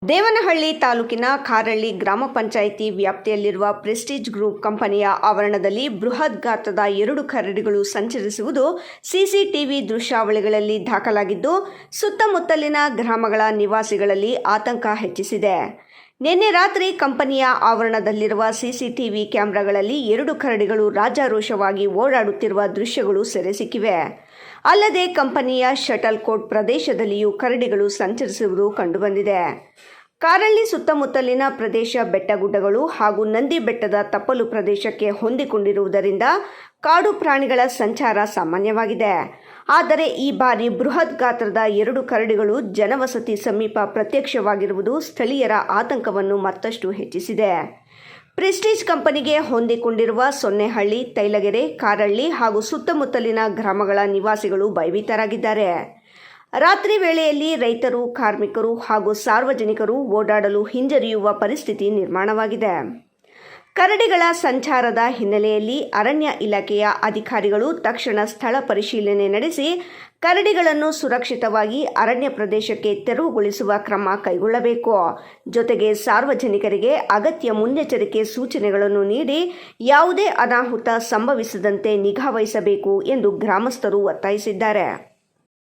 ದೇವನಹಳ್ಳಿ ತಾಲೂಕಿನ ಕಾರಳ್ಳಿ ಗ್ರಾಮ ಪಂಚಾಯಿತಿ ವ್ಯಾಪ್ತಿಯಲ್ಲಿರುವ ಪ್ರೆಸ್ಟೀಜ್ ಗ್ರೂಪ್ ಕಂಪನಿಯ ಆವರಣದಲ್ಲಿ ಬೃಹತ್ ಗಾತ್ರದ 2 ಕರಡಿಗಳು ಸಂಚರಿಸುವುದು ಸಿಸಿಟಿವಿ ದೃಶ್ಯಾವಳಿಗಳಲ್ಲಿ ದಾಖಲಾಗಿದ್ದು, ಸುತ್ತಮುತ್ತಲಿನ ಗ್ರಾಮಗಳ ನಿವಾಸಿಗಳಲ್ಲಿ ಆತಂಕ ಹೆಚ್ಚಿಸಿದೆ. ನಿನ್ನೆ ರಾತ್ರಿ ಕಂಪನಿಯ ಆವರಣದಲ್ಲಿರುವ ಸಿಸಿಟಿವಿ ಕ್ಯಾಮೆರಾಗಳಲ್ಲಿ 2 ಕರಡಿಗಳು ರಾಜಾರೋಷವಾಗಿ ಓಡಾಡುತ್ತಿರುವ ದೃಶ್ಯಗಳು ಸೆರೆಸಿಕ್ಕಿವೆ. ಅಲ್ಲದೆ ಕಂಪನಿಯ ಶಟಲ್ ಕೋಟ್ ಪ್ರದೇಶದಲ್ಲಿಯೂ ಕರಡಿಗಳು ಸಂಚರಿಸುವುದು ಕಂಡುಬಂದಿದೆ. ಕಾರಳ್ಳಿ ಸುತ್ತಮುತ್ತಲಿನ ಪ್ರದೇಶ ಬೆಟ್ಟಗುಡ್ಡಗಳು ಹಾಗೂ ನಂದಿ ಬೆಟ್ಟದ ತಪ್ಪಲು ಪ್ರದೇಶಕ್ಕೆ ಹೊಂದಿಕೊಂಡಿರುವುದರಿಂದ ಕಾಡು ಪ್ರಾಣಿಗಳ ಸಂಚಾರ ಸಾಮಾನ್ಯವಾಗಿದೆ. ಆದರೆ ಈ ಬಾರಿ ಬೃಹತ್ ಗಾತ್ರದ 2 ಕರಡಿಗಳು ಜನವಸತಿ ಸಮೀಪ ಪ್ರತ್ಯಕ್ಷವಾಗಿರುವುದು ಸ್ಥಳೀಯರ ಆತಂಕವನ್ನು ಮತ್ತಷ್ಟು ಹೆಚ್ಚಿಸಿದೆ. ಪ್ರೆಸ್ಟೀಜ್ ಕಂಪನಿಗೆ ಹೊಂದಿಕೊಂಡಿರುವ ಸೊನ್ನೆಹಳ್ಳಿ, ತೈಲಗೆರೆ, ಕಾರಳ್ಳಿ ಹಾಗೂ ಸುತ್ತಮುತ್ತಲಿನ ಗ್ರಾಮಗಳ ನಿವಾಸಿಗಳು ಭಯಭೀತರಾಗಿದ್ದಾರೆ. ರಾತ್ರಿ ವೇಳೆಯಲ್ಲಿ ರೈತರು, ಕಾರ್ಮಿಕರು ಹಾಗೂ ಸಾರ್ವಜನಿಕರು ಓಡಾಡಲು ಹಿಂಜರಿಯುವ ಪರಿಸ್ಥಿತಿ ನಿರ್ಮಾಣವಾಗಿದೆ. ಕರಡಿಗಳ ಸಂಚಾರದ ಹಿನ್ನೆಲೆಯಲ್ಲಿ ಅರಣ್ಯ ಇಲಾಖೆಯ ಅಧಿಕಾರಿಗಳು ತಕ್ಷಣ ಸ್ಥಳ ಪರಿಶೀಲನೆ ನಡೆಸಿ ಕರಡಿಗಳನ್ನು ಸುರಕ್ಷಿತವಾಗಿ ಅರಣ್ಯ ಪ್ರದೇಶಕ್ಕೆ ತೆರವುಗೊಳಿಸುವ ಕ್ರಮ ಕೈಗೊಳ್ಳಬೇಕು. ಜೊತೆಗೆ ಸಾರ್ವಜನಿಕರಿಗೆ ಅಗತ್ಯ ಮುನ್ನೆಚ್ಚರಿಕೆ ಸೂಚನೆಗಳನ್ನು ನೀಡಿ ಯಾವುದೇ ಅನಾಹುತ ಸಂಭವಿಸದಂತೆ ನಿಗಾ ವಹಿಸಬೇಕು ಎಂದು ಗ್ರಾಮಸ್ಥರು ಒತ್ತಾಯಿಸಿದ್ದಾರೆ.